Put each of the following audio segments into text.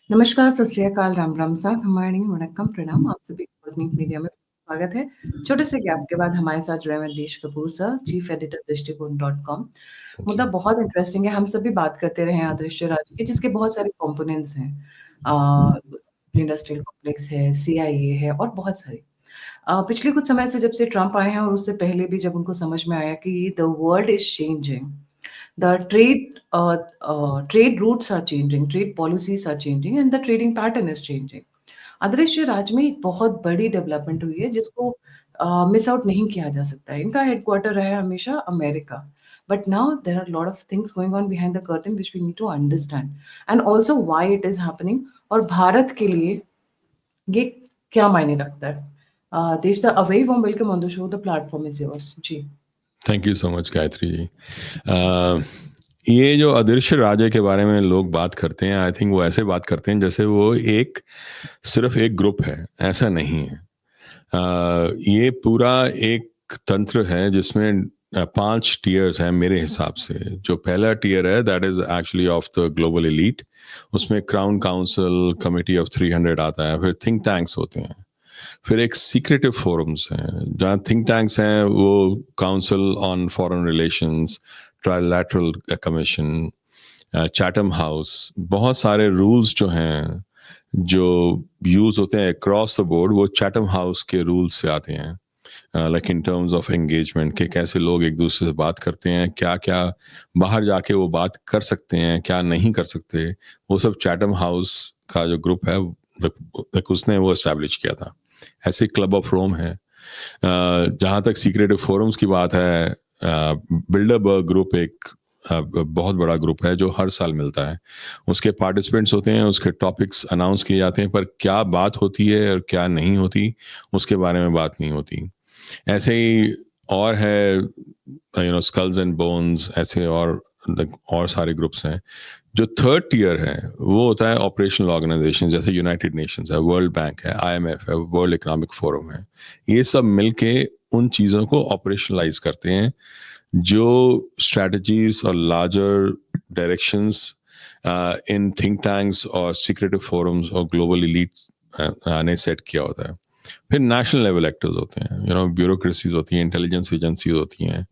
नमस्कार, सत श्री अकाल, राम राम साहब, हमारी वणक्कम, प्रणाम। आप सभी को स्पुतनिक मीडिया में स्वागत है। छोटे से गैप के बाद हमारे साथ जुड़े हुए हैं Desh Kapoor sir, chief editor दृष्टिकोण.com। थैंक मुद्दा यू। बहुत इंटरेस्टिंग है। हम सभी बात करते रहे हैं अदृश्य राज्य के, जिसके बहुत सारे कंपोनेंट्स हैं। अ, इंडस्ट्रियल कॉम्प्लेक्स है, सीआईए है और बहुत सारे। पिछले कुछ समय से जब से ट्रम्प आए हैं और उससे पहले भी जब उनको समझ में आया कि the world is changing, the trade routes are changing, trade policies are changing, and the trading pattern is changing. अदृश्य राज्य में एक बहुत बड़ी डेवलपमेंट हुई है जिसको मिस आउट नहीं किया जा सकता है। इनका हेडक्वार्टर रहा है हमेशा America, but now there are lot of things going on behind the curtain which we need to understand and also why it is happening, और भारत के लिए ये क्या मायने रखता है। Desh the a very warm welcome on the show, the platform is yours ji. Thank you so much Gayatri ji. ये जो अदृश्य राज्य के बारे में लोग बात करते हैं, आई थिंक वो ऐसे बात करते हैं जैसे वो सिर्फ एक ग्रुप है। ऐसा नहीं है। ये पूरा एक तंत्र है जिसमें 5 टीयर्स हैं मेरे हिसाब से। जो पहला टीयर है that is actually of the global elite. उसमें क्राउन काउंसिल, कमिटी ऑफ 300 आता है, फिर थिंक टैंक्स होते हैं, फिर एक सीक्रेटिव फोरम्स हैं। जहाँ थिंक टैंक्स हैं वो council on foreign relations, trilateral commission, Chatham house. बहुत सारे रूल्स जो हैं जो यूज होते हैं अक्रॉस द बोर्ड, वो चैटम हाउस के रूल्स से आते हैं। Like in terms of engagement के कैसे लोग एक दूसरे से बात करते हैं, क्या क्या बाहर जाके वो बात कर सकते हैं, क्या नहीं कर सकते, वो सब चैटम हाउस का जो ग्रुप है उसने वो एस्टैब्लिश किया था। ऐसे क्लब ऑफ रोम है। जहाँ तक सीक्रेटिव फोरम्स की बात है, बिल्डरबर्ग ग्रुप एक बहुत बड़ा ग्रुप है जो हर साल मिलता है। उसके पार्टिसिपेंट्स होते हैं, उसके टॉपिक्स अनाउंस किए जाते हैं, पर क्या बात होती है और क्या नहीं होती उसके बारे में बात नहीं होती। ऐसे ही और है स्कल्स एंड बोन्स, ऐसे और सारे ग्रुप्स हैं। जो थर्ड टीयर है वो होता है ऑपरेशनल ऑर्गेनाइजेशन, जैसे यूनाइटेड नेशंस है, वर्ल्ड बैंक है, आईएमएफ है, वर्ल्ड इकोनॉमिक फोरम है। ये सब मिलके उन चीज़ों को ऑपरेशनलाइज करते हैं जो स्ट्रेटजीज और larger directions in think tanks और सीक्रेटिव फोरम्स और ग्लोबल एलीट्स ने सेट किया होता है। फिर नेशनल लेवल एक्टर्स होते हैं, ब्यूरोक्रेसीज होती हैं, इंटेलिजेंस एजेंसीज होती हैं,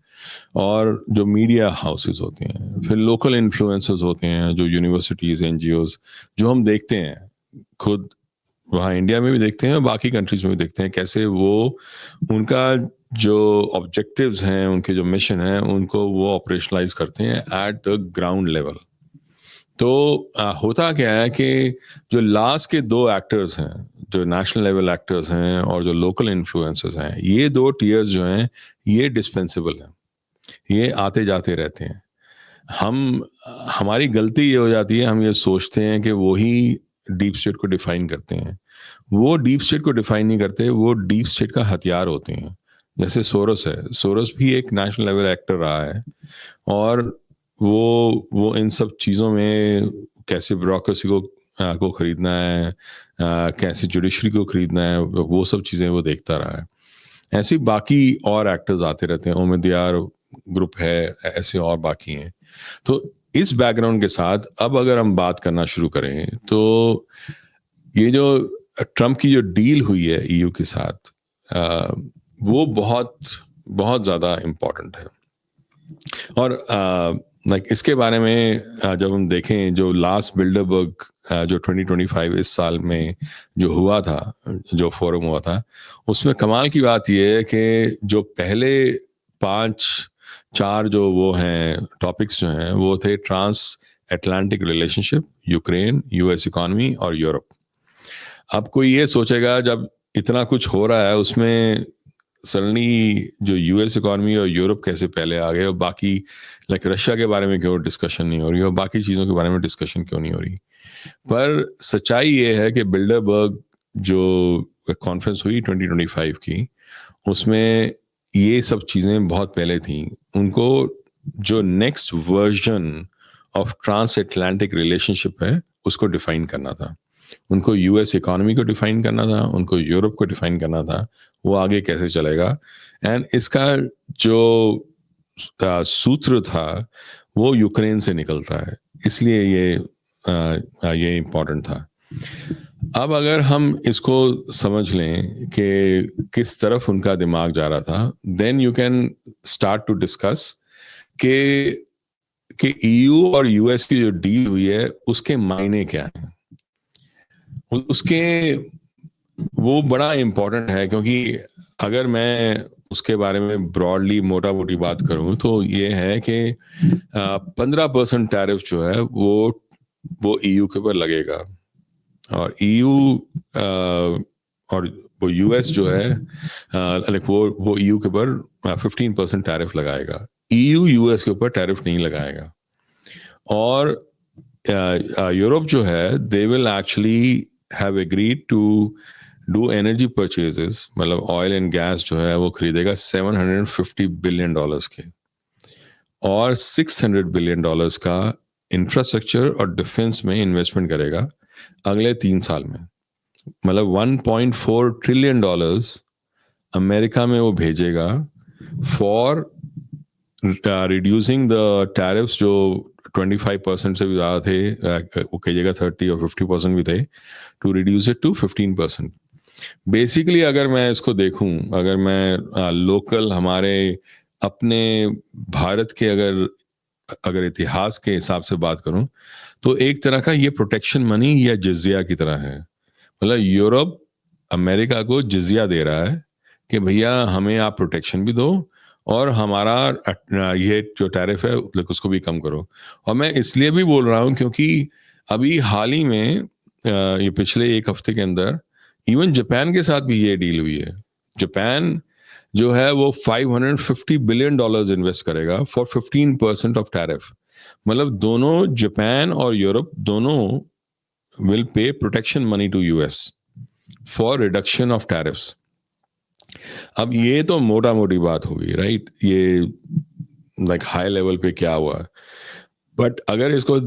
और जो मीडिया हाउसेस होते हैं। फिर लोकल इन्फ्लुएंसर्स होते हैं, जो यूनिवर्सिटीज़, एनजीओज, जो हम देखते हैं खुद वहाँ इंडिया में भी देखते हैं और बाकी कंट्रीज में भी देखते हैं, कैसे वो उनका जो ऑब्जेक्टिव्स हैं, उनके जो मिशन हैं, उनको वो ऑपरेशनलाइज करते हैं एट द ग्राउंड लेवल। तो होता क्या है कि जो लास्ट के 2 एक्टर्स हैं, जो नेशनल लेवल एक्टर्स हैं और जो लोकल इन्फ्लुएंसर्स हैं, ये 2 टीयर्स जो हैं ये डिस्पेंसिबल हैं। ये आते जाते रहते हैं। हमारी गलती ये हो जाती है, हम ये सोचते हैं कि वो ही डीप स्टेट को डिफाइन करते हैं। वो डीप स्टेट को डिफाइन नहीं करते, वो डीप स्टेट का हथियार होते हैं। जैसे सोरस है, सोरस भी एक नेशनल लेवल एक्टर रहा है, और वो इन सब चीज़ों में कैसे ब्यूरोक्रेसी को खरीदना है, कैसे जुडिशरी को खरीदना है, वो सब चीज़ें वो देखता रहा है। ऐसे बाकी और एक्टर्स आते रहते हैं, उम्मीदवार ग्रुप है, ऐसे और बाकी हैं। तो इस बैकग्राउंड के साथ अब अगर हम बात करना शुरू करें तो ये जो ट्रम्प की जो डील हुई है ईयू के साथ, वो बहुत बहुत ज़्यादा इम्पोर्टेंट है। और लाइक इसके बारे में जब हम देखें, जो लास्ट बिल्डरबर्ग जो 2025 इस साल में जो हुआ था, जो फोरम हुआ था, उसमें कमाल की बात यह है कि जो पहले 5-4 जो वो हैं टॉपिक्स जो हैं, वो थे trans Atlantic relationship, Ukraine, US economy और यूरोप। अब कोई ये सोचेगा जब इतना कुछ हो रहा है उसमें सडनली जो यूएस इकोनॉमी और यूरोप कैसे पहले आ गए, और बाकी लाइक रशिया के बारे में क्यों डिस्कशन नहीं हो रही, और बाकी चीज़ों के बारे में डिस्कशन क्यों नहीं हो रही। पर सच्चाई ये है कि बिल्डरबर्ग जो कॉन्फ्रेंस हुई 2025 की, उसमें ये सब चीज़ें बहुत पहले थी। उनको जो next version of trans Atlantic relationship है उसको डिफाइन करना था। उनको यूएस इकोनॉमी को डिफाइन करना था, उनको यूरोप को डिफाइन करना था, वो आगे कैसे चलेगा। एंड इसका जो सूत्र था वो यूक्रेन से निकलता है, इसलिए ये इम्पोर्टेंट था। अब अगर हम इसको समझ लें कि किस तरफ उनका दिमाग जा रहा था, then you can start to discuss के ईयू और यूएस की जो डील हुई है उसके मायने क्या हैं। उसके वो बड़ा इम्पोर्टेंट है, क्योंकि अगर मैं उसके बारे में ब्रॉडली मोटा मोटी बात करूं तो ये है कि 15% टैरिफ जो है वो ईयू के ऊपर लगेगा, और ईयू और वो यूएस जो है लाइक वो ईयू के ऊपर 15% टैरिफ लगाएगा। ईयू यूएस के ऊपर टैरिफ नहीं लगाएगा। और यूरोप जो है they will actually have agreed to do energy purchases, मतलब ऑयल एंड गैस जो है वो खरीदेगा $750 बिलियन के, और $600 बिलियन का इंफ्रास्ट्रक्चर और डिफेंस में इन्वेस्टमेंट करेगा अगले 3 साल में। मतलब $1.4 ट्रिलियन अमेरिका में वो भेजेगा फॉर रिड्यूसिंग द टैरिफ्स जो 25% से भी ज़्यादा थे, वो कहिएगा 30 और 50% भी थे, to reduce it to 15%। Basically अगर मैं इसको देखूं, अगर मैं लोकल हमारे अपने भारत के अगर इतिहास के हिसाब से बात करूं, तो एक तरह का ये प्रोटेक्शन मनी या जिजिया की तरह है। मतलब यूरोप अमेरिका को जिजिया दे रहा है कि भैया हमें आप प्रोटेक्शन भी दो, और हमारा ये जो टैरिफ है उसको भी कम करो। और मैं इसलिए भी बोल रहा हूँ क्योंकि अभी हाल ही में ये पिछले एक हफ्ते के अंदर इवन जापान के साथ भी ये डील हुई है। जापान जो है वो $550 बिलियन इन्वेस्ट करेगा फॉर 15% ऑफ टैरिफ। मतलब दोनों जापान और यूरोप दोनों will pay protection money to US for reduction of tariffs। अब ये तो मोटा मोटी बात होगी, राइट? ये लाइक हाई लेवल पे क्या हुआ, बट अगर इसको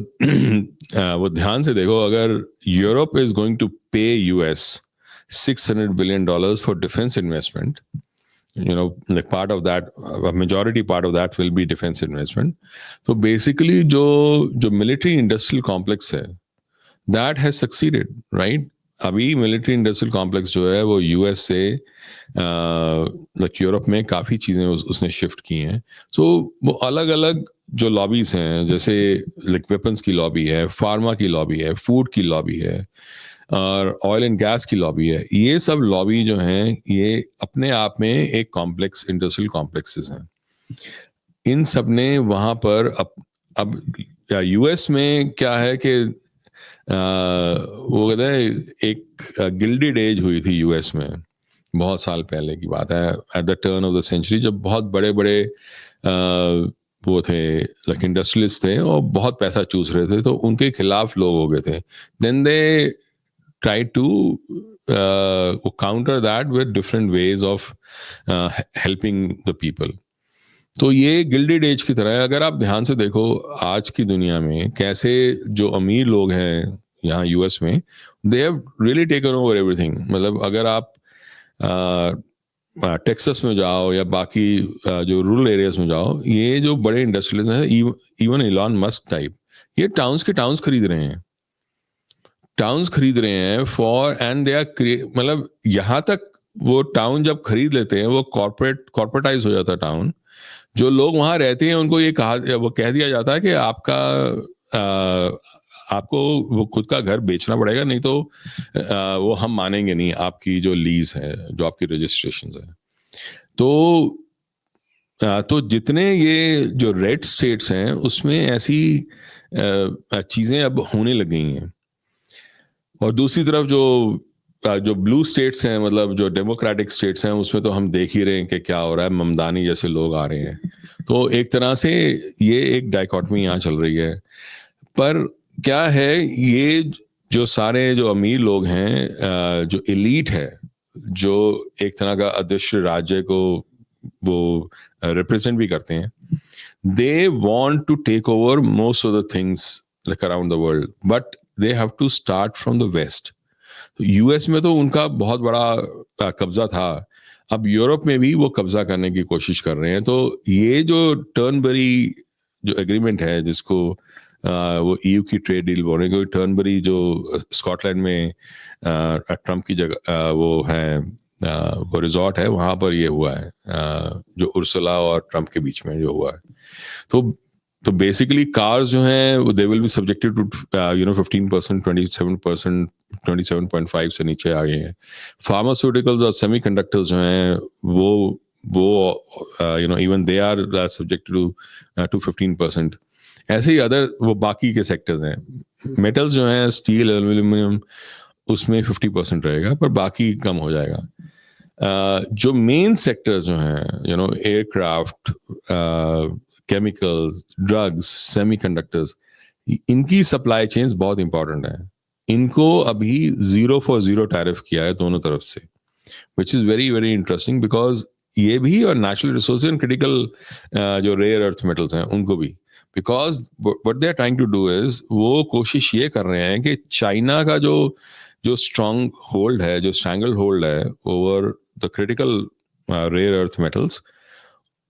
वो ध्यान से देखो, अगर यूरोप इज गोइंग टू पे US $600 billion for defence investment, like part of that, a majority part of that will be defense investment। तो बेसिकली जो मिलिट्री इंडस्ट्रियल कॉम्प्लेक्स है, that has succeeded, right? अभी मिलिट्री इंडस्ट्रियल कॉम्प्लेक्स जो है वो US से Europe में काफ़ी चीज़ें उसने शिफ्ट की हैं। सो वो अलग अलग जो लॉबीज हैं, जैसे लाइक वेपन्स की लॉबी है, फार्मा की लॉबी है, फूड की लॉबी है, और ऑयल एंड गैस की लॉबी है। ये सब लॉबी जो हैं ये अपने आप में एक कॉम्प्लेक्स इंडस्ट्रियल कॉम्प्लेक्सेस हैं। इन सब ने वहाँ पर अब यूएस में क्या है कि वो कहते हैं एक गिल्डेड एज हुई थी यूएस में, बहुत साल पहले की बात है, at the turn of the century, जब बहुत बड़े बड़े वो थे लाइक इंडस्ट्रियलिस्ट थे और बहुत पैसा चूस रहे थे, तो उनके खिलाफ लोग हो गए थे। Then they try to counter that with different ways of helping the people. तो ये गिल्डेड एज की तरह है। अगर आप ध्यान से देखो आज की दुनिया में कैसे जो अमीर लोग हैं यहाँ यूएस में, they have really taken over everything. मतलब अगर आप टेक्सास में जाओ या बाकी जो रूरल एरियाज में जाओ, ये जो बड़े इंडस्ट्रियलिस्ट हैं, इवन इलॉन मस्क टाइप, ये टाउन्स के टाउन्स खरीद रहे हैं, टाउन्स खरीद रहे हैं फॉर एंड दे आर, मतलब यहाँ तक वो टाउन जब खरीद लेते हैं वो कॉर्पोरेटाइज हो जाता है टाउन। जो लोग वहां रहते हैं उनको वो कह दिया जाता है कि आपको वो खुद का घर बेचना पड़ेगा, नहीं तो वो हम मानेंगे नहीं आपकी जो लीज है, जो आपकी रजिस्ट्रेशन है। तो जितने ये जो रेड स्टेट्स हैं उसमें ऐसी चीजें अब होने लग गई हैं। और दूसरी तरफ जो ब्लू स्टेट्स हैं, मतलब जो डेमोक्रेटिक स्टेट्स हैं, उसमें तो हम देख ही रहे हैं कि क्या हो रहा है, ममदानी जैसे लोग आ रहे हैं। तो एक तरह से ये एक डाइकोटमी यहाँ चल रही है। पर क्या है, ये जो सारे जो अमीर लोग हैं, जो एलीट है, जो एक तरह का अदृश्य राज्य को वो रिप्रेजेंट भी करते हैं, they want to take over most of the things like around the world, but they have to start from the west. US में तो उनका बहुत बड़ा कब्जा था, अब यूरोप में भी वो कब्जा करने की कोशिश कर रहे हैं। तो ये जो टर्नबरी जो एग्रीमेंट है, जिसको वो ईयू की ट्रेड डील बोल रहे हैं, क्योंकि टर्नबरी जो स्कॉटलैंड में ट्रम्प की जगह वो है, वो रिजॉर्ट है, वहाँ पर ये हुआ है, जो उर्सुला और ट्रम्प के बीच में जो हुआ है। तो बेसिकली कार्स जो हैं they will be subjected to 15%, 27%, 27.5 से नीचे आ गए हैं। फार्मास्यूटिकल्स और सेमीकंडक्टर्स जो हैं वो even they are subjected to 15%। ऐसे ही अदर वो बाकी के सेक्टर्स हैं। मेटल्स जो हैं स्टील, एल्यूमिनियम, उसमें 50% रहेगा, पर बाकी कम हो जाएगा। जो मेन सेक्टर्स जो हैं एयरक्राफ्ट, केमिकल्स, ड्रग्स, सेमीकंडक्टर्स, इनकी सप्लाई चेन्स बहुत इंपॉर्टेंट है। इनको अभी 0 for 0 टैरिफ किया है दोनों तरफ से, which is very very interesting, because ये भी और नेचुरल रिसोर्स एंड क्रिटिकल जो रेयर अर्थ मेटल्स हैं उनको भी, because what they are trying to do is वो कोशिश ये कर रहे हैं कि चाइना का जो स्ट्रॉन्ग होल्ड है, जो स्ट्रैंगल होल्ड है over the critical rare earth metals,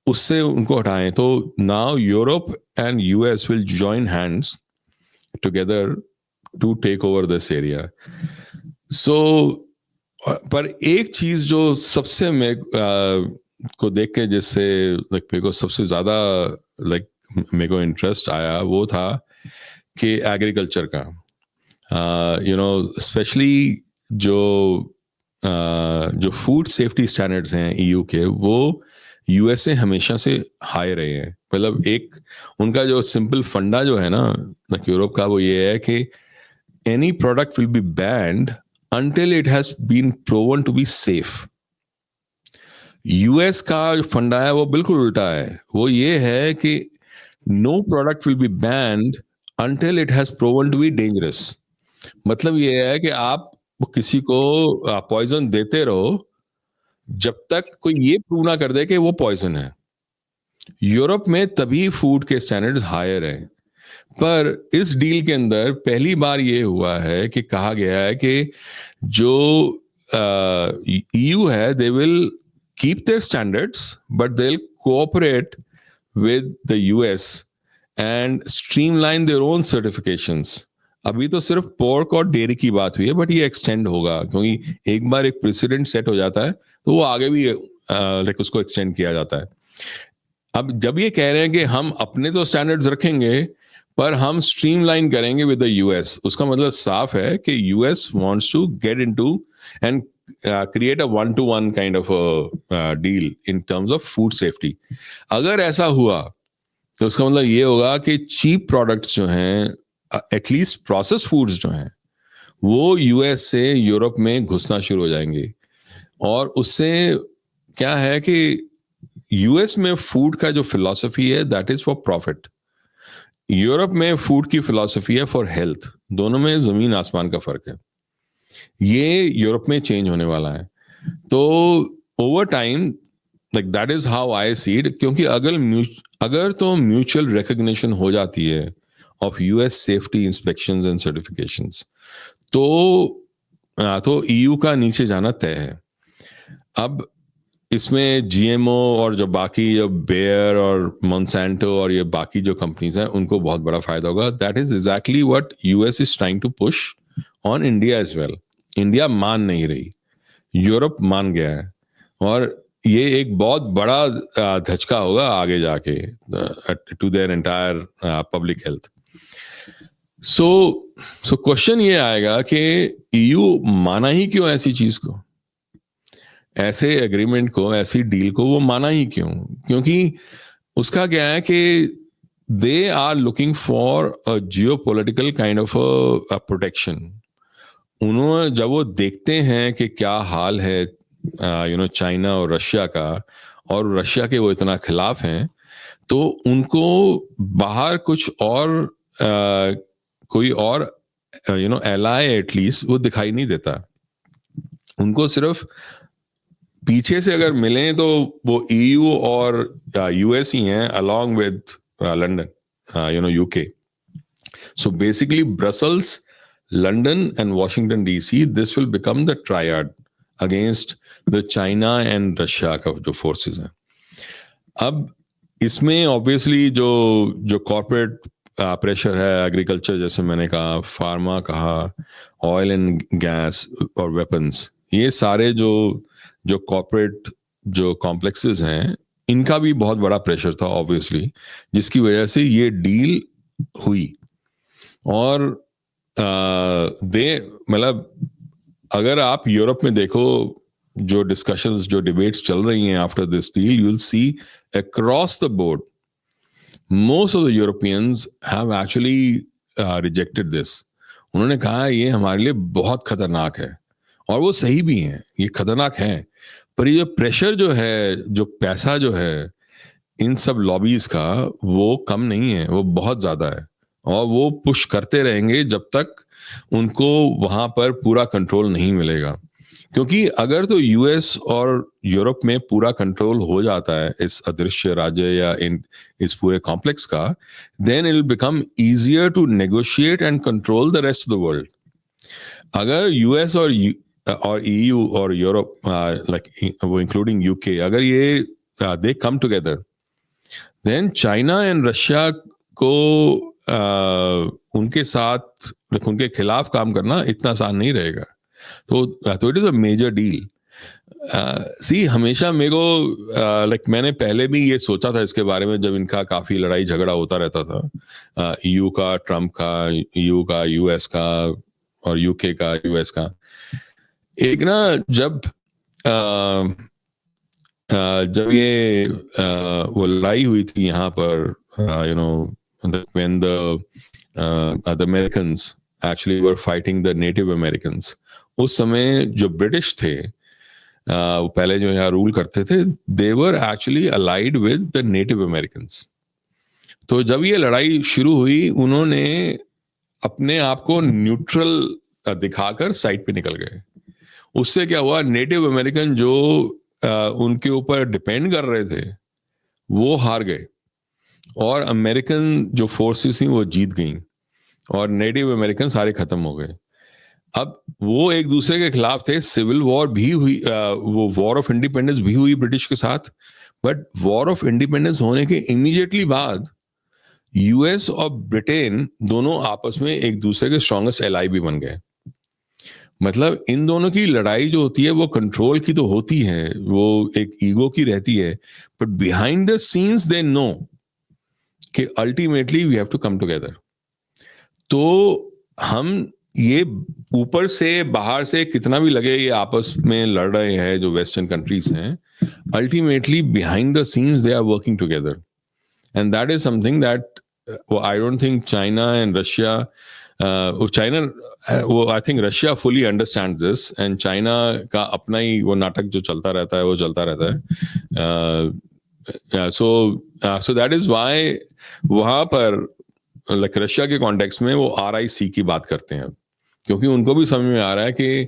उससे उनको हटाएं। तो now Europe and US will join hands together to take over this area. So पर एक चीज जो सबसे को देख के जिससे मेरे को सबसे ज्यादा मेरे को इंटरेस्ट आया वो था कि एग्रीकल्चर का, स्पेशली जो फूड सेफ्टी स्टैंडर्ड्स हैं ईयू के, वो यूएसए हमेशा से हाई रहे हैं। मतलब एक उनका जो सिंपल फंडा जो है ना यूरोप का, वो ये है कि any product will be band until it has been proven to be safe। US का जो फंडा है वो बिल्कुल उल्टा है। वो ये है कि no product will be banned until it has proven to be dangerous। मतलब ये है कि आप किसी को पॉइजन देते रहो जब तक कोई ये प्रूव ना कर दे कि वो पॉइजन है। यूरोप में तभी फूड के स्टैंडर्ड्स हायर हैं, पर इस डील के अंदर पहली बार ये हुआ है कि कहा गया है कि जो ईयू है they will keep their standards but they will cooperate with the US and streamline their own certifications. अभी तो सिर्फ पोर्क और डेयरी की बात हुई है, बट ये एक्सटेंड होगा, क्योंकि एक बार एक प्रेसिडेंट सेट हो जाता है तो वो आगे भी उसको एक्सटेंड किया जाता है। अब जब ये कह रहे हैं कि हम अपने तो स्टैंडर्ड्स रखेंगे पर हम स्ट्रीमलाइन करेंगे विद द यूएस, उसका मतलब साफ है कि US wants to get into and create a 1-to-1 kind of deal in terms of food safety. अगर ऐसा हुआ तो उसका मतलब ये होगा कि चीप प्रोडक्ट्स जो हैं, एटलीस्ट प्रोसेस फूड्स जो हैं, वो यूएस से यूरोप में घुसना शुरू हो जाएंगे। और उससे क्या है कि यूएस में फूड का जो फिलॉसफी है that is for profit, Europe में फूड की फिलॉसफी है फॉर हेल्थ। दोनों में जमीन आसमान का फर्क है। ये यूरोप में चेंज होने वाला है। तो over time that is how I see it, क्योंकि अगर तो म्यूचुअल रिकग्निशन हो जाती है of US safety inspections and certifications, तो ईयू का नीचे जाना तय है। अब इसमें जीएमओ और जो बाकी जो बेयर और मोंसैंटो और ये बाकी जो कंपनीज हैं उनको बहुत बड़ा फायदा होगा। That is exactly what US is trying to push on India as well. India मान नहीं रही, यूरोप मान गया है, और ये एक बहुत बड़ा धचका होगा आगे जाके to their entire public health. So question ये आएगा कि ईयू माना ही क्यों ऐसी चीज को, ऐसे एग्रीमेंट को, ऐसी डील को वो माना ही क्यों? क्योंकि उसका क्या है कि they are looking for a geopolitical kind of a protection. उन्होंने जब वो देखते हैं कि क्या हाल है चाइना और रशिया का, और रशिया के वो इतना खिलाफ हैं, तो उनको बाहर कुछ और कोई और एलाय एटलीस्ट वो दिखाई नहीं देता। उनको सिर्फ पीछे से अगर मिले तो वो ईयू और यूएस ही हैं, along with London, UK. So basically Brussels, London and Washington DC, this will become the triad against the China and Russia का जो forces हैं। अब इसमें obviously जो corporate प्रेशर है एग्रीकल्चर, जैसे मैंने कहा, फार्मा कहा, ऑयल एंड गैस और वेपन्स, ये सारे जो जो कॉर्पोरेट जो कॉम्प्लेक्सेस हैं, इनका भी बहुत बड़ा प्रेशर था ऑब्वियसली, जिसकी वजह से ये डील हुई। और दे मतलब अगर आप यूरोप में देखो, जो डिस्कशंस जो डिबेट्स चल रही हैं after this deal, you will see across the board most of the Europeans have actually rejected this. उन्होंने कहा ये हमारे लिए बहुत खतरनाक है, और वो सही भी हैं, ये खतरनाक है। पर ये प्रेशर जो है, जो पैसा जो है इन सब लॉबीज का, वो कम नहीं है, वो बहुत ज्यादा है, और वो पुश करते रहेंगे जब तक उनको वहां पर पूरा कंट्रोल नहीं मिलेगा। क्योंकि अगर तो यूएस और यूरोप में पूरा कंट्रोल हो जाता है इस अदृश्य राज्य या इन इस पूरे कॉम्प्लेक्स का, then it will become easier to negotiate and control the rest of the world. अगर यूएस और ईयू और यूरोप, लाइक वो इंक्लूडिंग यूके, अगर ये they come together, then China and Russia को उनके साथ, उनके खिलाफ काम करना इतना आसान नहीं रहेगा। तो it is a major deal. See हमेशा मेरे को लाइक मैंने पहले भी ये सोचा था इसके बारे में, जब इनका काफी लड़ाई झगड़ा होता रहता था, ईयू का ट्रम्प का, ईयू का यूएस का, और यूके का यूएस का। एक ना जब जब ये वो लड़ाई हुई थी यहाँ पर, you know, when the Americans actually were fighting the Native Americans, उस समय जो ब्रिटिश थे, वो पहले जो यहाँ रूल करते थे, they were actually allied with the Native Americans. तो जब ये लड़ाई शुरू हुई, उन्होंने अपने आप को न्यूट्रल दिखाकर साइड पे निकल गए। उससे क्या हुआ, नेटिव अमेरिकन जो उनके ऊपर डिपेंड कर रहे थे, वो हार गए, और अमेरिकन जो फोर्सेस थी वो जीत गईं, और नेटिव अमेरिकन सारे खत्म हो गए। अब वो एक दूसरे के खिलाफ थे, सिविल वॉर भी हुई, वो वॉर ऑफ इंडिपेंडेंस भी हुई ब्रिटिश के साथ। बट वॉर ऑफ इंडिपेंडेंस होने के इमीडिएटली बाद यूएस और ब्रिटेन दोनों आपस में एक दूसरे के स्ट्रॉन्गेस्ट एलाई भी बन गए। मतलब इन दोनों की लड़ाई जो होती है वो कंट्रोल की तो होती है, वो एक ईगो की रहती है, but behind the scenes they know कि ultimately we have to come together. तो हम ये ऊपर से बाहर से कितना भी लगे ये आपस में लड़ रहे हैं जो वेस्टर्न कंट्रीज हैं, ultimately behind the scenes they are working together, and that is something that I don't think China and Russia, China, वो I think Russia fully understand this, and China का अपना ही वो नाटक जो चलता रहता है वो चलता रहता है। सो दैट इज वाई वहां पर लाइक रशिया के कॉन्टेक्स्ट में वो RIC की बात करते हैं, क्योंकि उनको भी समझ में आ रहा है कि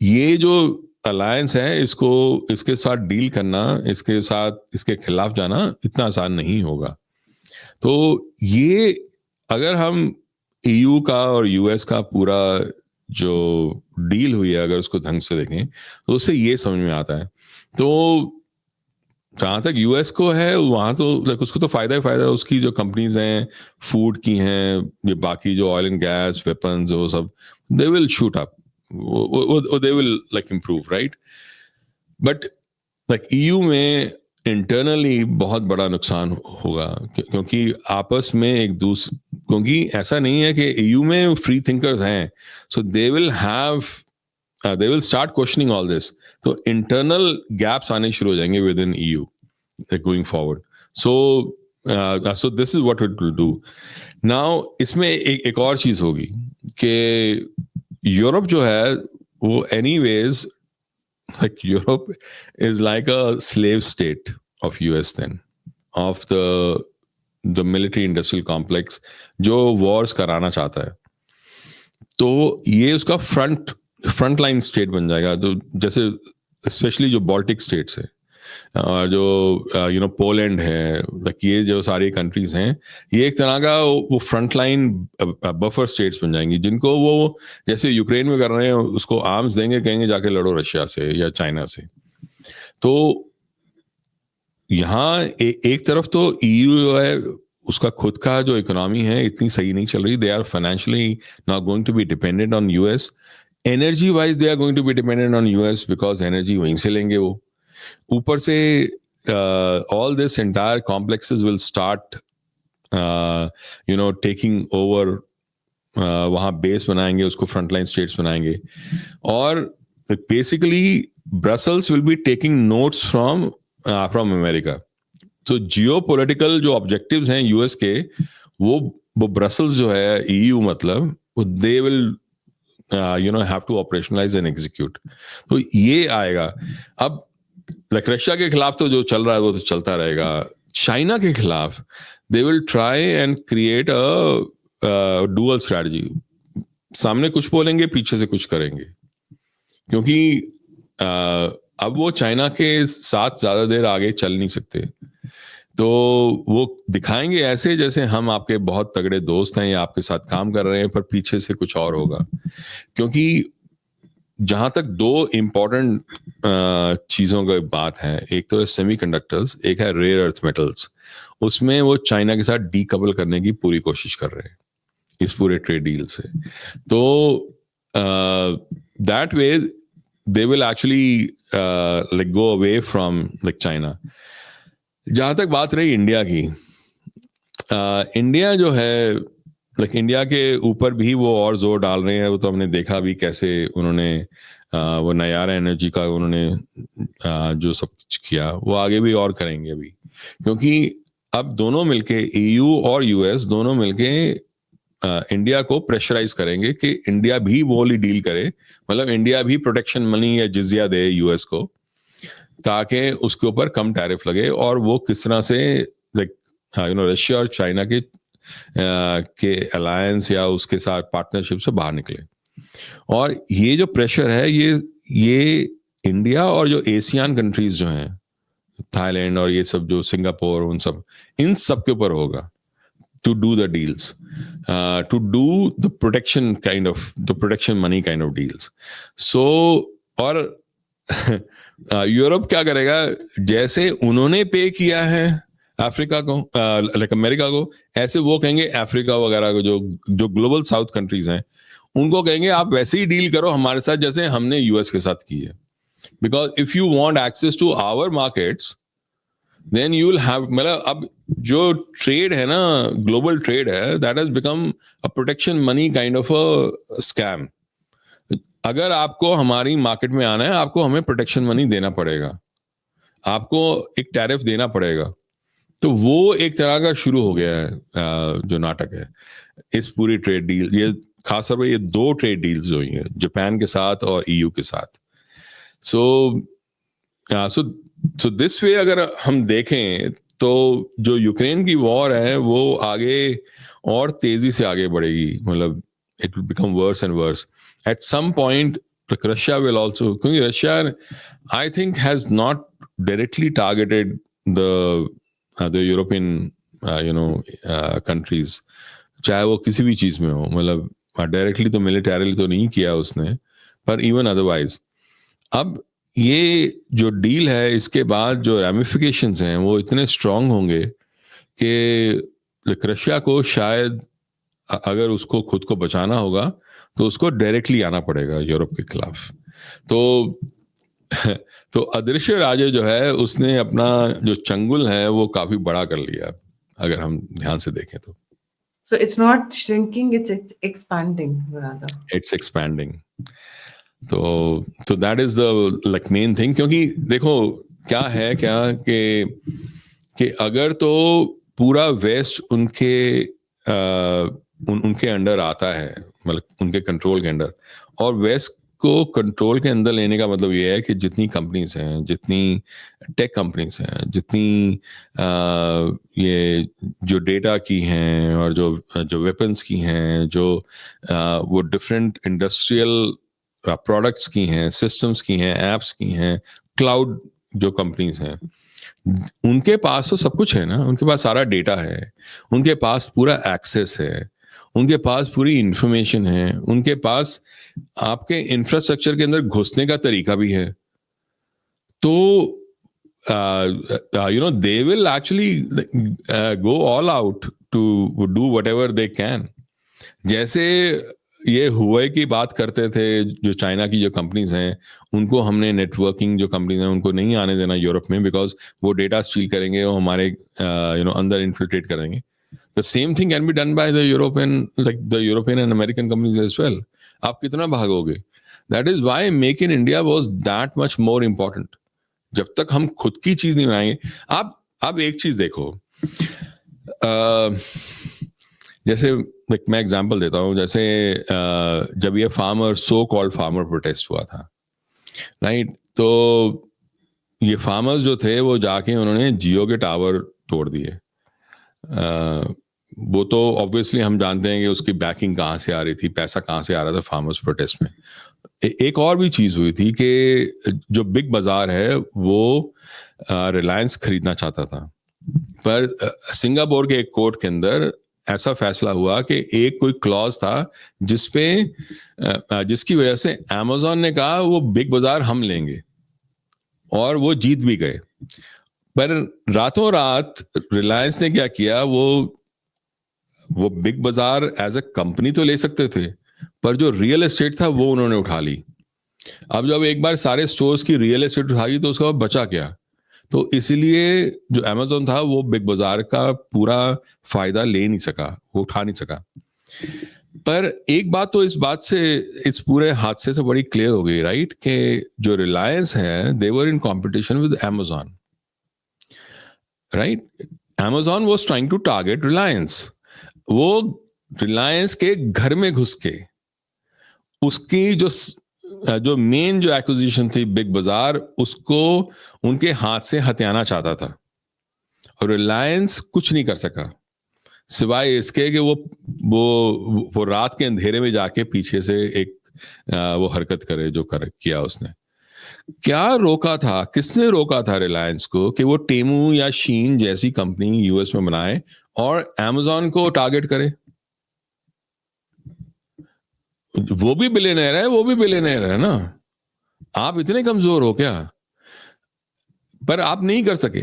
ये जो अलायंस है, इसको इसके साथ डील करना, इसके साथ इसके खिलाफ जाना इतना आसान नहीं होगा। तो ये अगर हम EU का और US का पूरा जो डील हुई है, अगर उसको ढंग से देखें, तो उससे ये समझ में आता है। तो जहाँ तक US को है, वहाँ तो लाइक उसको तो फायदा ही फायदा है, उसकी जो कंपनीज हैं फूड की हैं, ये बाकी जो ऑयल एंड गैस, वेपन्स, वो सब they will shoot up, they will like improve, right. But like EU में इंटरनली बहुत बड़ा नुकसान होगा, क्योंकि आपस में एक दूसरे, क्योंकि ऐसा नहीं है कि EU में फ्री थिंकर्स हैं, so they will have they will start questioning all this. तो internal gaps आने शुरू हो जाएंगे within EU going forward. So this is what it will do. Now इसमें एक और चीज होगी कि यूरोप जो है वो anyways, like Europe is like a slave state of US then, of the military industrial complex जो wars कराना चाहता है। तो ये उसका फ्रंट लाइन स्टेट बन जाएगा। तो जैसे स्पेशली जो बॉल्टिक स्टेट्स है, और जो पोलैंड है, लाइक ये जो सारी कंट्रीज हैं, ये एक तरह का वो फ्रंट लाइन बफर स्टेट्स बन जाएंगी, जिनको वो जैसे यूक्रेन में कर रहे हैं, उसको आर्म्स देंगे, कहेंगे जाके लड़ो रशिया से या चाइना से। तो यहाँ एक तरफ तो EU है, उसका खुद का जो इकोनॉमी है इतनी सही नहीं चल रही. They are financially not going to be dependent on US. Energy wise they are going to be dependent on US because energy वहीं से लेंगे वो. ऊपर से all this entire complexes will start taking over. वहाँ बेस बनाएंगे, उसको frontline states बनाएंगे, और basically Brussels will be taking notes from America. तो जियो पोलिटिकल जो ऑब्जेक्टिव्स हैं यूएस के, वो ब्रसल्स जो है, ईयू मतलब, दे will have to operationalise and execute. तो ये आएगा. अब रशिया के खिलाफ तो जो चल रहा है वो तो चलता रहेगा. चाइना के खिलाफ they will try and create a dual strategy. सामने कुछ बोलेंगे, पीछे से कुछ करेंगे, क्योंकि अब वो चाइना के साथ ज्यादा देर आगे चल नहीं सकते. तो वो दिखाएंगे ऐसे जैसे हम आपके बहुत तगड़े दोस्त हैं या आपके साथ काम कर रहे हैं, पर पीछे से कुछ और होगा. क्योंकि जहां तक दो इम्पोर्टेंट चीजों की बात है, एक तो है सेमीकंडक्टर्स, एक है रेयर अर्थ मेटल्स. उसमें वो चाइना के साथ डीकपल करने की पूरी कोशिश कर रहे हैं इस पूरे ट्रेड डील से. तो that way they will actually like go away from like China. जहां तक बात रही इंडिया की, इंडिया जो है, लाइक इंडिया के ऊपर भी वो और जोर डाल रहे हैं. वो तो हमने देखा भी कैसे उन्होंने वो नयारा एनर्जी का उन्होंने जो सब कुछ किया, वो आगे भी और करेंगे अभी. क्योंकि अब दोनों मिलके, ईयू और यूएस दोनों मिलके इंडिया को प्रेशराइज करेंगे कि इंडिया भी वो वाली डील करे. मतलब इंडिया भी प्रोटेक्शन मनी या जिजिया दे यूएस को, ताकि उसके ऊपर कम टैरिफ लगे, और वो किस तरह से लाइक रशिया और चाइना के अलायंस या उसके साथ पार्टनरशिप से बाहर निकले. और ये जो प्रेशर है, ये इंडिया और जो एशियन कंट्रीज जो हैं, थाईलैंड और ये सब, जो सिंगापुर, इन सब के ऊपर होगा to do the deals, to do the protection money kind of deals. So, और यूरोप क्या करेगा, जैसे उन्होंने पे किया है अफ्रीका को, लाइक अमेरिका को, ऐसे वो कहेंगे अफ्रीका वगैरह को, जो ग्लोबल साउथ कंट्रीज हैं, उनको कहेंगे आप वैसे ही डील करो हमारे साथ जैसे हमने यूएस के साथ की है. Because if you want access to our markets, then you will have, मतलब अब जो ट्रेड है ना, ग्लोबल ट्रेड है, that has become a protection money kind of a scam. अगर आपको हमारी मार्केट में आना है, आपको हमें प्रोटेक्शन मनी देना पड़ेगा, आपको एक टैरिफ देना पड़ेगा. तो वो एक तरह का शुरू हो गया है जो नाटक है इस पूरी ट्रेड डील. ये खास तौर पर ये दो ट्रेड डील्स हुई हैं, जापान के साथ और ईयू के साथ. सो दिस वे अगर हम देखें तो जो यूक्रेन की वॉर है वो आगे और तेजी से आगे बढ़ेगी. मतलब it will become worse and worse. At some point Russia will also, क्योंकि Russia I think has not directly targeted the European countries, चाहे वो किसी भी चीज में हो. मतलब डायरेक्टली तो, मिलिटरीली तो नहीं किया उसने, पर इवन अदरवाइज. अब ये जो डील है, इसके बाद जो रैमिफिकेशंस हैं वो इतने स्ट्रांग होंगे कि रशिया को शायद, अगर उसको खुद को बचाना होगा, तो उसको डायरेक्टली आना पड़ेगा यूरोप के खिलाफ. तो अदृश्य राजे जो है, उसने अपना जो चंगुल है वो काफी बड़ा कर लिया, अगर हम ध्यान से देखें तो. So it's not shrinking, it's expanding rather. It's expanding. तो that is the like main thing. क्योंकि देखो क्या है, कि अगर तो पूरा वेस्ट उनके अंडर आता है, मतलब उनके कंट्रोल के अंडर, और वेस्ट को कंट्रोल के अंदर लेने का मतलब ये है कि जितनी कंपनीज हैं, जितनी टेक कंपनीज हैं, जितनी ये जो डेटा की हैं, और जो वेपन्स की हैं, जो वो डिफरेंट इंडस्ट्रियल प्रोडक्ट्स की हैं, सिस्टम्स की हैं, एप्स की हैं, क्लाउड जो कंपनीज हैं, उनके पास तो सब कुछ है ना. उनके पास सारा डेटा है, उनके पास पूरा एक्सेस है, उनके पास पूरी इंफॉर्मेशन है, उनके पास आपके इंफ्रास्ट्रक्चर के अंदर घुसने का तरीका भी है. तो दे will actually go all out do whatever they can. जैसे ये हुए की बात करते थे, जो चाइना की जो कंपनीज हैं उनको हमने नेटवर्किंग जो कंपनीज हैं उनको नहीं आने देना यूरोप में, बिकॉज वो डेटा स्टील करेंगे, वो हमारे अंदर इन्फिल्ट्रेट करेंगे. The same thing can be done by the European and American companies as well. आप कितना भागोगे? That is why Make in India was that much more important. जब तक हम खुद की चीज नहीं बनाएंगे. आप एक चीज देखो, जैसे मैं एग्जांपल देता हूँ. जैसे जब ये सो कॉल्ड फार्मर प्रोटेस्ट हुआ था, राइट, तो ये फार्मर्स जो थे वो जाके उन्होंने जियो के टावर तोड़ दिए. वो तो ऑब्वियसली हम जानते हैं कि उसकी बैकिंग कहाँ से आ रही थी, पैसा कहाँ से आ रहा था फार्मर्स प्रोटेस्ट में. एक और भी चीज हुई थी कि जो बिग बाजार है वो रिलायंस खरीदना चाहता था, पर सिंगापुर के एक कोर्ट के अंदर ऐसा फैसला हुआ कि एक कोई क्लॉज था जिसकी वजह से अमेज़न ने कहा वो बिग बाजार हम लेंगे, और वो जीत भी गए. पर रातों रात रिलायंस ने क्या किया, वो बिग बाजार एज अ कंपनी तो ले सकते थे, पर जो रियल एस्टेट था वो उन्होंने उठा ली. अब जब एक बार सारे स्टोर्स की रियल एस्टेट उठाई तो उसका बाद बचा क्या? तो इसलिए जो अमेज़न था वो बिग बाजार का पूरा फायदा ले नहीं सका, वो उठा नहीं सका. पर एक बात तो इस पूरे हादसे से बड़ी क्लियर हो गई, राइट, कि जो रिलायंस है they were in competition with Amazon, right. Amazon was trying to target Reliance. वो रिलायंस के घर में घुस के उसकी जो मेन जो एक्विजिशन थी बिग बाजार, उसको उनके हाथ से हथियाना चाहता था, और रिलायंस कुछ नहीं कर सका सिवाय इसके कि वो रात के अंधेरे में जाके पीछे से एक वो हरकत करे जो किया उसने. क्या रोका था, किसने रोका था रिलायंस को कि वो टेमू या शीन जैसी कंपनी यूएस में बनाए और अमेज़न को टारगेट करे? वो भी बिलियनर है ना. आप इतने कमजोर हो क्या? पर आप नहीं कर सके.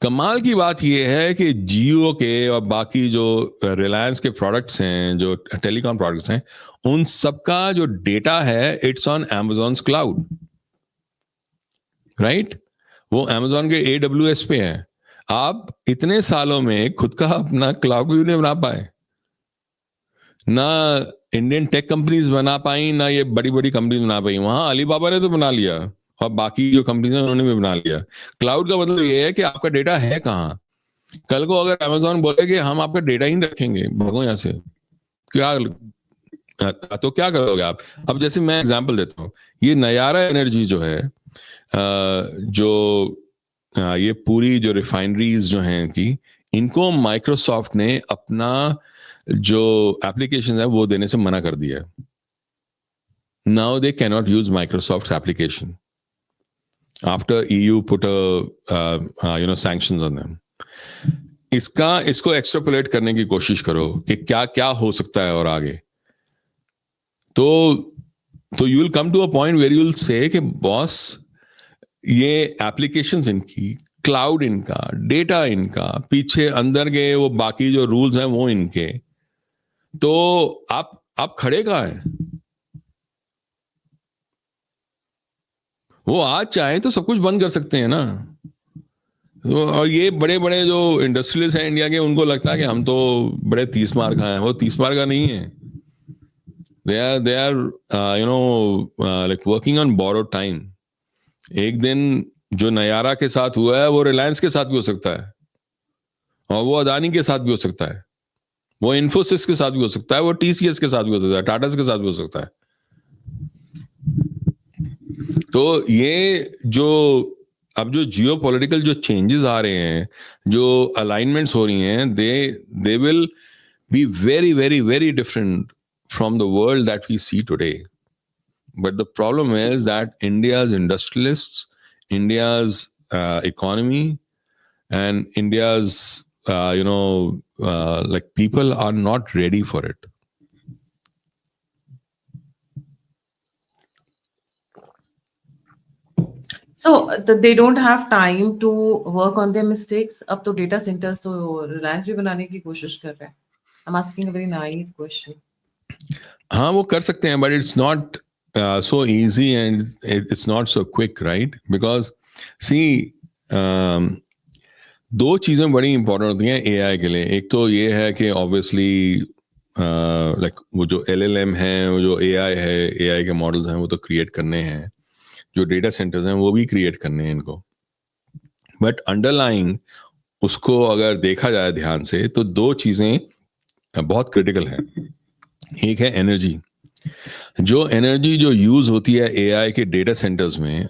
कमाल की बात यह है कि जियो के और बाकी जो रिलायंस के प्रोडक्ट्स हैं, जो टेलीकॉम प्रोडक्ट्स हैं, उन सबका जो डेटा है it's on Amazon cloud, right. वो अमेज़न के AWS पे है. आप इतने सालों में खुद का अपना क्लाउड भी नहीं बना पाए, ना इंडियन टेक कंपनीज बना पाई, ना ये बड़ी बड़ी कंपनीज बना पाई. वहां अलीबाबा ने तो बना लिया और बाकी जो कंपनीज हैं उन्होंने भी बना लिया. क्लाउड का मतलब ये है कि आपका डेटा है कहाँ. कल को अगर अमेज़न बोले कि हम आपका डेटा ही रखेंगे, भागो यहाँ से, तो क्या करोगे आप? अब जैसे मैं एग्जांपल देता हूँ, ये नयारा एनर्जी जो है, ये पूरी जो रिफाइनरीज जो हैं की, इनको माइक्रोसॉफ्ट ने अपना जो एप्लीकेशन है वो देने से मना कर दिया है. Now they can not use Microsoft application after EU put sanctions on them. इसको एक्सट्रापोलेट करने की कोशिश करो कि क्या क्या हो सकता है और आगे. तो you will come to a point where you will say कि बॉस, ये एप्लीकेशंस इनकी, क्लाउड इनका, डेटा इनका, पीछे अंदर के वो बाकी जो रूल्स हैं वो इनके, तो आप खड़े कहाँ हैं? वो आज चाहे तो सब कुछ बंद कर सकते हैं ना. और ये बड़े बड़े जो इंडस्ट्रियलिस्ट हैं इंडिया के, उनको लगता है कि हम तो बड़े 30 मार खाए हैं. वो 30 मार का नहीं है. they are like working on borrowed time. एक दिन जो नयारा के साथ हुआ है वो रिलायंस के साथ भी हो सकता है, और वो अदानी के साथ भी हो सकता है, वो इन्फोसिस के साथ भी हो सकता है, वो TCS के साथ भी हो सकता है, टाटा के साथ भी हो सकता है. तो ये अब जो जियो पॉलिटिकल जो चेंजेस आ रहे हैं, जो अलाइनमेंट्स हो रही हैं, they will be very very very different from the world that we see today. But the problem is that India's industrialists, India's economy, and India's like people are not ready for it. So they don't have time to work on their mistakes. अब तो data centers तो Reliance भी बनाने की कोशिश कर रहा है. I'm asking a very naive question. हाँ वो कर सकते हैं, but it's not so easy and it's not so quick, right? Because see, दो चीज़ें बड़ी इंपॉर्टेंट होती हैं एआई के लिए. एक तो ये है कि ऑब्वियसली लाइक वो जो एलएलएम है, वो जो एआई है, एआई के मॉडल्स हैं, वो तो क्रिएट करने हैं. जो डेटा सेंटर्स हैं वो भी क्रिएट करने हैं इनको. बट अंडरलाइंग उसको अगर देखा जाए ध्यान से तो दो चीज़ें बहुत क्रिटिकल हैं. एक है एनर्जी. जो एनर्जी जो यूज़ होती है एआई के डेटा सेंटर्स में,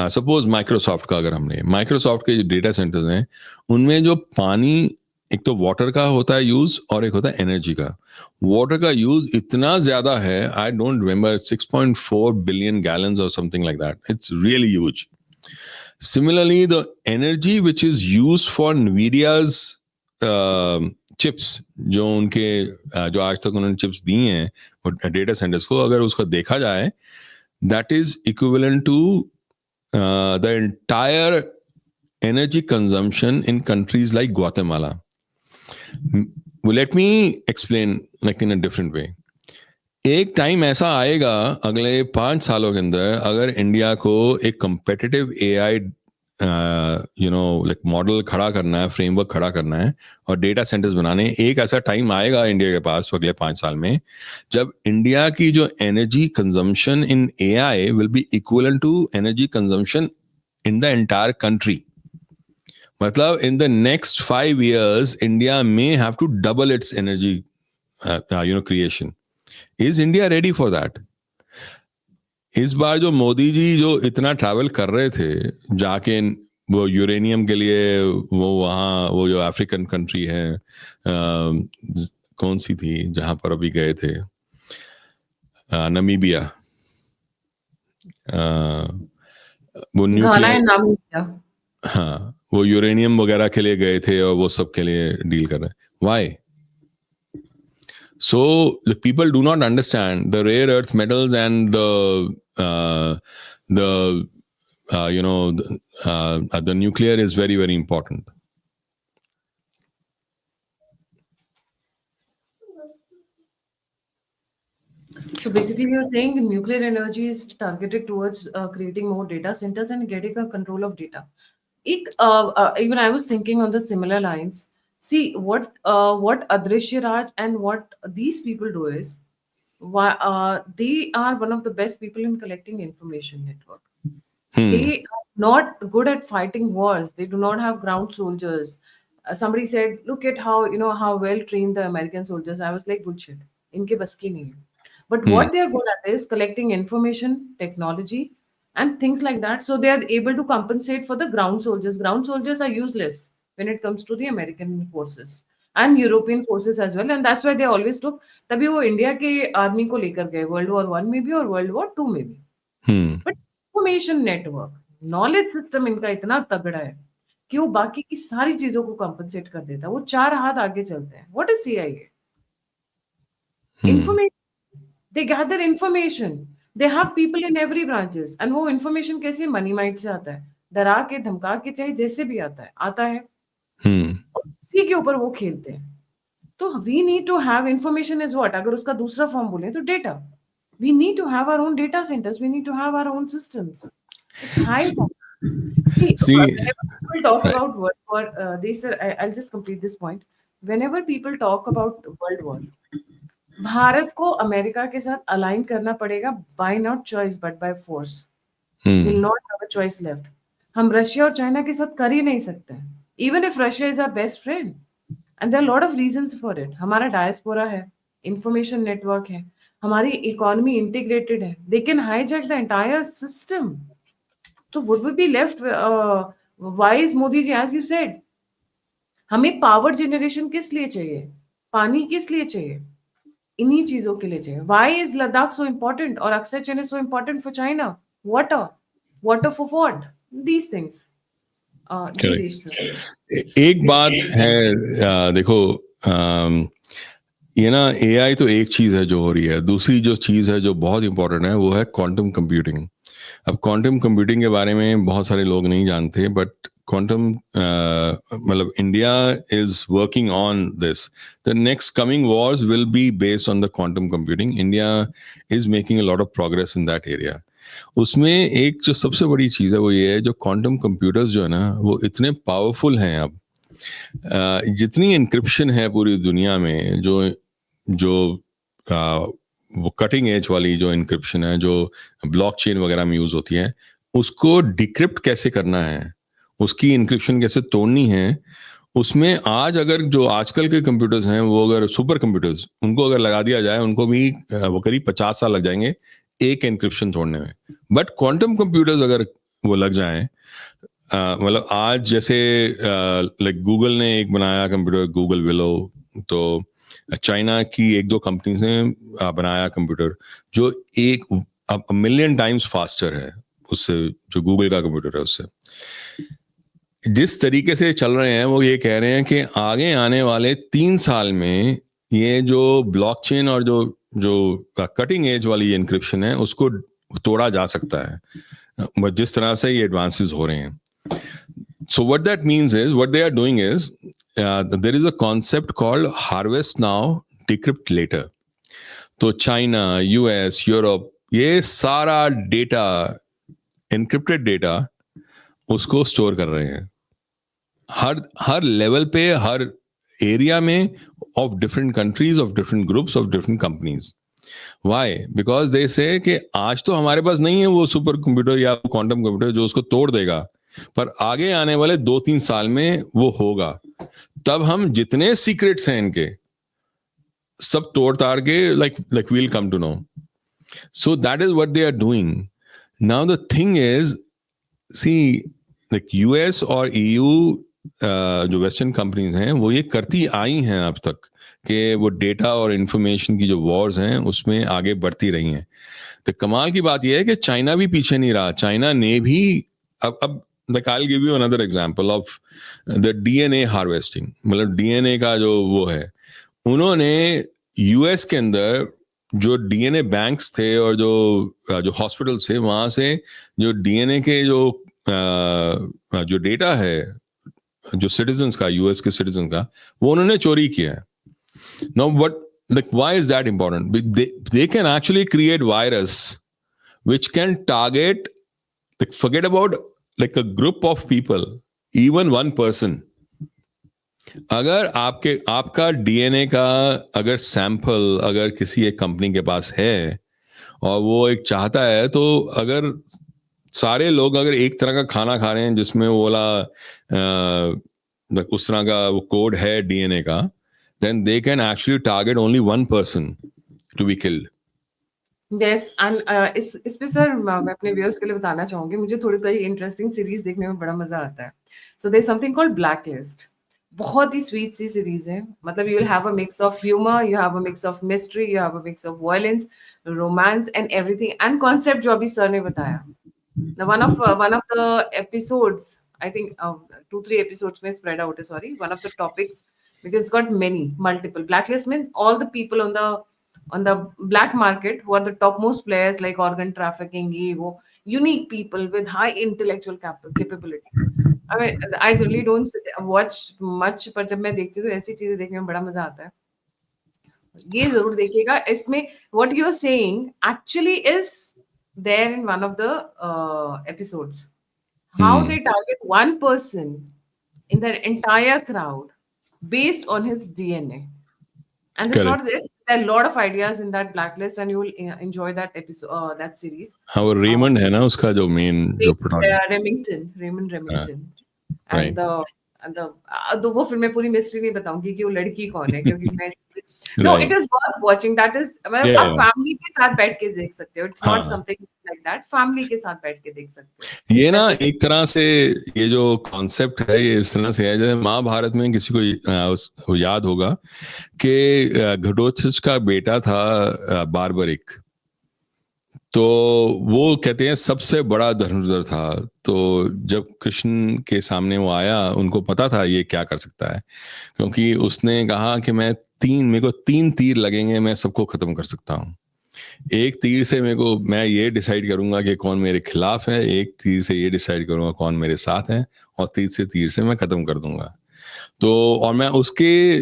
सपोज माइक्रोसॉफ्ट का, अगर हमने माइक्रोसॉफ्ट के जो डेटा सेंटर्स हैं उनमें जो पानी, एक तो वाटर का होता है यूज़ और एक होता है एनर्जी का. वाटर का यूज़ इतना ज़्यादा है, I don't remember, 6.4 billion gallons और something like that. It's really huge. Similarly, the energy which is used for NVIDIA's chips, जो उनके जो आज तक उन्होंने चिप्स दी हैं डेटा सेंटर्स को, अगर उसको देखा जाए, that is equivalent to the entire energy consumption in countries like Guatemala. Let me explain like in a different way. एक टाइम ऐसा आएगा अगले 5 सालों के अंदर, अगर इंडिया को एक कंपेटिटिव एआई लाइक मॉडल खड़ा करना है, फ्रेमवर्क खड़ा करना है और डेटा सेंटर्स बनाने, एक ऐसा टाइम आएगा इंडिया के पास अगले 5 साल में, जब इंडिया की जो energy consumption in AI will be equivalent to energy consumption in the entire country. मतलब in the next 5 years India may have to double its energy creation. Is India ready for that? इस बार जो मोदी जी जो इतना travel कर रहे थे जाके, वो यूरेनियम के लिए, वो वहाँ वो जो अफ्रीकन कंट्री है, कौन सी थी जहाँ पर अभी गए थे, नमीबिया, वो न्यूक्लियर, हाँ वो यूरेनियम वगैरह के लिए गए थे और वो सब के लिए डील कर रहे हैं. Y? So the people do not understand the rare earth metals and the nuclear is very, very important. So basically, you're saying nuclear energy is targeted towards creating more data centers and getting a control of data. Even I was thinking on the similar lines. See what Adrishya Raj and what these people do is, they are one of the best people in collecting information network. They are not good at fighting wars. They do not have ground soldiers. Somebody said, "Look at how well trained the American soldiers." I was like, "Bullshit. इनके बस की नहीं है." But what they are good at is collecting information, technology, and things like that. So they are able to compensate for the ground soldiers. Ground soldiers are useless when it comes to the American forces and European forces as well. And that's why they always took. तभी वो India के army को लेकर गए World War I में भी और World War II में भी. But information network, knowledge system इनका इतना तगड़ा है कि वो बाकी की सारी चीजों को कंपनसेट कर देता है. वो 4 हाथ आगे चलते हैं. What is CIA? Information. They gather information. They have people in every branches. And वो इंफॉर्मेशन कैसे मनी माइंड से आता है, डरा के धमका के, चाहे जैसे भी आता है और उसी के ऊपर वो खेलते हैं. तो we need to have information is what, अगर उसका दूसरा फॉर्म बोले तो data. We need to have our own data centers. We need to have our own systems. It's high time. See, whenever people talk about World War, they said, I'll just complete this point. Whenever people talk about World War, Bharat को America के साथ align करना पड़ेगा by not choice but by force. Will not have a choice left. हम Russia और China के साथ कर ही नहीं सकते. Even if Russia is our best friend. And there are a lot of reasons for it. हमारा डायस्पोरा है, information network है, हमारी इकोनॉमी इंटीग्रेटेड है. They can hijack the entire system. तो would we be left wise Modi ji, as you said, हमें power generation किस लिए चाहिए, पानी किस लिए चाहिए, इन्हीं चीजों के लिए चाहिए. Why is Ladakh so important और अक्सर chain so important for China? Water for what? These things. एक बात है, देखो, ये ना एआई तो एक चीज है जो हो रही है. दूसरी जो चीज है जो बहुत इंपॉर्टेंट है वो है क्वांटम कंप्यूटिंग. अब क्वांटम कंप्यूटिंग के बारे में बहुत सारे लोग नहीं जानते, बट क्वांटम मतलब India is working on this. The next coming Wars will be based on the quantum computing. India is making a lot of progress in that area. उसमें एक जो सबसे बड़ी चीज़ है वो ये है, जो क्वांटम कंप्यूटर्स जो है ना वो इतने पावरफुल हैं अब. जितनी इंक्रिप्शन है पूरी दुनिया में, जो जो वो कटिंग एज वाली जो इंक्रिप्शन है, जो ब्लॉकचेन वगैरह में यूज होती है, उसको डिक्रिप्ट कैसे करना है, उसकी इंक्रिप्शन कैसे तोड़नी है, उसमें आज अगर जो आजकल के कंप्यूटर्स हैं वो अगर सुपर कंप्यूटर्स उनको अगर लगा दिया जाए, उनको भी वो करीब 50 साल लग जाएंगे एक इंक्रिप्शन तोड़ने में. बट क्वांटम कंप्यूटर्स अगर वो लग जाएं, मतलब आज जैसे लाइक गूगल ने एक बनाया कंप्यूटर, गूगल विलो. तो चाइना की एक दो कंपनीज ने बनाया कंप्यूटर जो एक मिलियन टाइम्स फास्टर है उससे, जो गूगल का कंप्यूटर है उससे. जिस तरीके से चल रहे हैं वो ये कह रहे हैं कि आगे आने वाले 3 साल में ये जो ब्लॉकचेन और जो जो कटिंग एज वाली इंक्रिप्शन है उसको तोड़ा जा सकता है, जिस तरह से ये एडवांसेस हो रहे हैं. So what that means is, what they are doing is, there is a concept called harvest now, decrypt later. तो चाइना, यूएस, यूरोप, ये सारा डेटा, एनक्रिप्टेड डेटा उसको स्टोर कर रहे हैं हर हर लेवल पे, हर एरिया में, of different countries, of different groups, of different companies. Why? Because they say कि आज तो हमारे पास नहीं है वो सुपर कंप्यूटर या क्वांटम कंप्यूटर जो उसको तोड़ देगा, पर आगे आने वाले 2-3 साल में वो होगा. तब हम जितने सीक्रेट्स हैं इनके सब तोड़ ताड़ के like we'll come to know. So that is what they are doing. Now the thing is, see, like US और EU जो वेस्टर्न कंपनीज हैं वो ये करती आई हैं अब तक कि वो डेटा और इंफॉर्मेशन की जो वॉर्स हैं उसमें आगे बढ़ती रही हैं. तो कमाल की बात यह है कि चाइना भी पीछे नहीं रहा. चाइना ने भी अब like I'll give you another example of the DNA harvesting. मतलब DNA का जो वो है, उन्होंने यूएस के अंदर जो डीएनए बैंक्स थे और जो हॉस्पिटल्स थे वहां से जो डीएनए के जो डेटा है जो सिटीजन्स का, यूएस के सिटीजन का, वो उन्होंने चोरी किया है. Now what, like why is that important? They can actually create virus which can target, like forget about like a group of people, even one person. अगर आपका डीएनए का अगर सैंपल अगर किसी एक कंपनी के पास है और वो एक चाहता है, तो अगर सारे लोग अगर एक तरह का खाना खा रहे हैं जिसमें वो वाला उस तरह का वो कोड है डीएनए का, then they can actually target only one person to be killed. Yes and इस पे सर मैं अपने व्यूअर्स के लिए बताना चाहूंगी, मुझे थोड़ी कई इंटरेस्टिंग सीरीज देखने में बड़ा मजा आता है. So there is something called black list. बहुत ही स्वीट सी सीरीज है. मतलब you will have a mix of humour, you have a mix of mystery, you have a mix of violence, romance and everything, and concept जो अभी sir ने बताया. Now, one of the episodes, I think 2-3 episodes may spread out. Sorry, one of the topics, because it's got many multiple. Blacklist means all the people on the black market who are the topmost players, like organ trafficking, वो unique people with high intellectual capabilities. I mean, I generally don't watch much, पर जब मैं देखती हूँ तो ऐसी चीजें देखने में बड़ा मजा आता है. ये जरूर देखिएगा. इसमें what you're saying actually is there in one of the episodes. How they target one person in the entire crowd based on his DNA. And it's not Correct. this. There are a lot of ideas in that blacklist, and you will enjoy that episode, that series. हाँ, वो Raymond है ना उसका जो main जो Raymond Remington. Right. And the वो फिर मैं पूरी मिस्ट्री नहीं बताऊंगी कि वो लड़की कौन है, क्योंकि मैं no, Right. it is worth watching. That is, मतलब Yeah, आप yeah. फैमिली के साथ बैठ के देख सकते हो. It's not हाँ, something like that. फैमिली के साथ बैठ के देख सकते हो. ये ना That is एक तरह से ये जो कॉन्सेप्ट है ये इस तरह से है जैसे महाभारत में किसी को को याद होगा कि घटोत्कच का बेटा था बार्बरिक. तो वो कहते हैं सबसे बड़ा धनुर्धर था. तो जब कृष्ण के सामने वो आया, उनको पता था ये क्या कर सकता है, क्योंकि उसने कहा कि मेरे को 3 तीर लगेंगे, मैं सबको खत्म कर सकता हूँ. एक तीर से मैं ये डिसाइड करूंगा कि कौन मेरे खिलाफ है, एक तीर से ये डिसाइड करूंगा कौन मेरे साथ है, और तीर से मैं खत्म कर दूंगा। तो और मैं उसके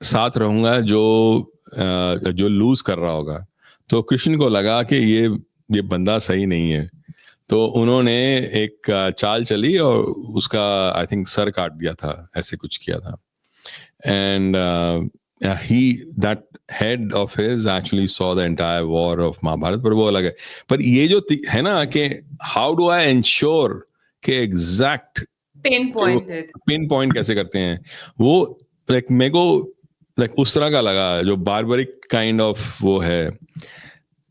साथ रहूंगा जो लूज कर रहा होगा। तो कृष्ण को लगा कि ये बंदा सही नहीं है, तो उन्होंने एक चाल चली और उसका आई थिंक सर काट दिया था, ऐसे कुछ किया था। And he that head of his actually saw the entire war of Mahabharat. पर वो अलग है। पर ये जो है ना कि हाउ डू आई इंश्योर कि एग्जैक्ट पिन कि वो पॉइंटेड। पिन पॉइंट कैसे करते हैं वो, लाइक मेरे को लाइक उस तरह का लगा जो बारबरिक काइंड ऑफ वो है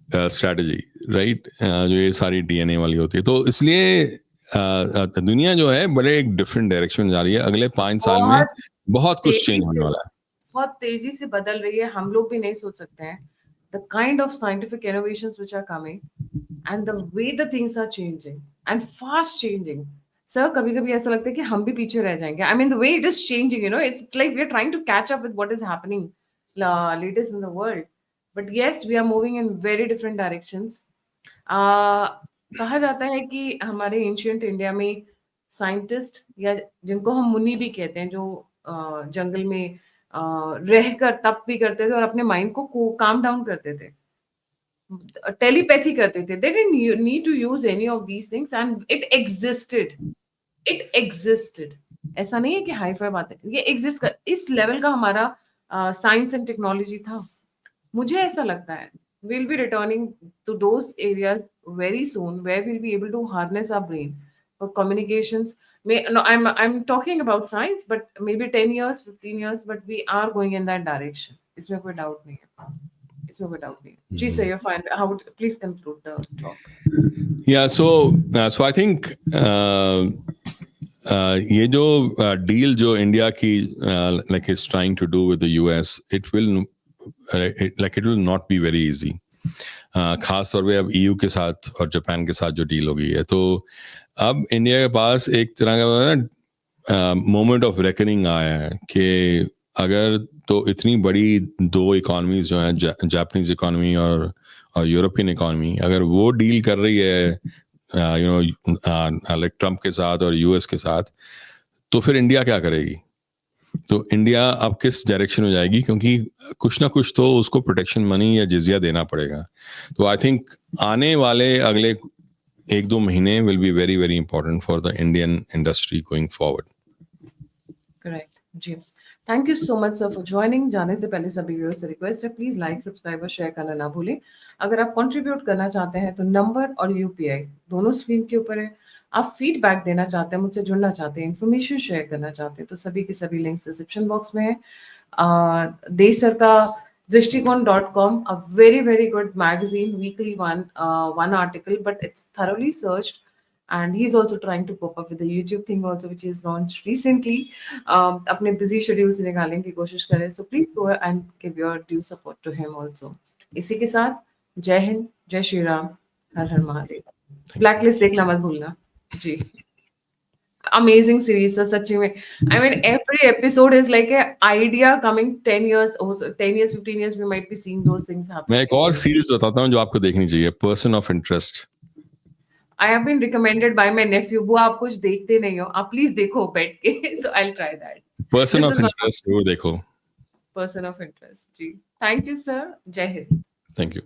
स्ट्रैटेजी, राइट, जो ये सारी डीएनए वाली होती है। तो इसलिए दुनिया जो है बड़े एक डिफरेंट डायरेक्शन में जा रही है। अगले 5 साल में बहुत बहुत कुछ तेजी चेंज होने से वाला है। बहुत तेजी से बदल रही है, हम लोग भी नहीं सोच सकते हैं। The kind of scientific innovations which are coming and the way the things are changing and fast changing. Sir कभी-कभी ऐसा लगता है कि हम भी पीछे रह जाएंगे। I mean the way it is changing, it's like we are trying to catch up with what is happening latest in the world. But yes, we are moving in very different directions. कहा जाता है कि हमारे ancient India में scientist, या जिनको हम मुनि भी कहते हैं, जो जंगल में रहकर तप भी करते थे और अपने माइंड को काम डाउन करते थे, टेलीपैथी करते थे। They didn't need to use any of these things and it existed. ऐसा नहीं है कि हाई फाई बातें, ये एग्जिस्ट कर, इस लेवल का हमारा साइंस एंड टेक्नोलॉजी था। मुझे ऐसा लगता है we'll be returning to those areas very soon where we'll be able to harness our brain for communications. No, I'm talking about science, but maybe 10 years, 15 years, but we are going in that direction. इसमें कोई doubt नहीं है। इसमें कोई doubt नहीं है। जी sir, you're fine. Please conclude the talk. Yeah, so I think ये जो डील जो इंडिया की like is trying to do with the US, it will not be very easy। खास तौर पे अब EU के साथ और जापान के साथ जो डील हो गई है, तो अब इंडिया के पास एक तरह का मोमेंट ऑफ रेकनिंग आया है कि अगर तो इतनी बड़ी दो इकोनॉमीज जो हैं, जापानीज इकोनॉमी और यूरोपियन इकोनॉमी, अगर वो डील कर रही है लाइक ट्रम्प के साथ और यूएस के साथ, तो फिर इंडिया क्या करेगी? तो इंडिया अब किस डायरेक्शन में जाएगी? क्योंकि कुछ ना कुछ तो उसको प्रोटेक्शन मनी या जिजिया देना पड़ेगा। तो आई थिंक आने वाले अगले 1-2 महीने will be very very important for the Indian industry going forward. Correct जी। Thank you so much sir for joining. जाने से पहले सभी व्यूअर्स से रिक्वेस्ट है, प्लीज लाइक, सब्सक्राइब और शेयर करना ना भूलें। अगर आप कंट्रीब्यूट करना चाहते हैं तो नंबर और यूपीआई दोनों स्क्रीन के ऊपर है। आप फीडबैक देना चाहते हैं, मुझसे जुड़ना चाहते हैं, इन्फॉर्मेशन शेयर करना चाहते हैं, तो सभी के सभी लिंक्स डिस्क्रिप्शन बॉक्स में है। देश सर का दृष्टिकोण.com, a very good magazine, weekly one article, but it's thoroughly searched, and he's also trying to cope up with the YouTube thing also, which is launched recently. अपने busy schedule से निकालने की कोशिश करें, so please go and give your due support to him also. इसी के साथ जय हिंद, जय श्री राम, हर हर महादेव। ब्लैकलिस्ट देखना मत भूलना जी। Amazing series sir, सच्ची में। I mean every episode is like a idea coming 10 years, 10 years, 15 years we might be seeing those things happening. मैं एक और सीरीज बताता हूँ जो आपको देखनी चाहिए, person of interest. I have been recommended by my nephew। वो आप कुछ देखते नहीं हो, आप प्लीज देखो बैठ के। So I'll try that। Person This of is one interest जरूर देखो। person of interest ji. Thank you sir। जय हिंद। Thank you.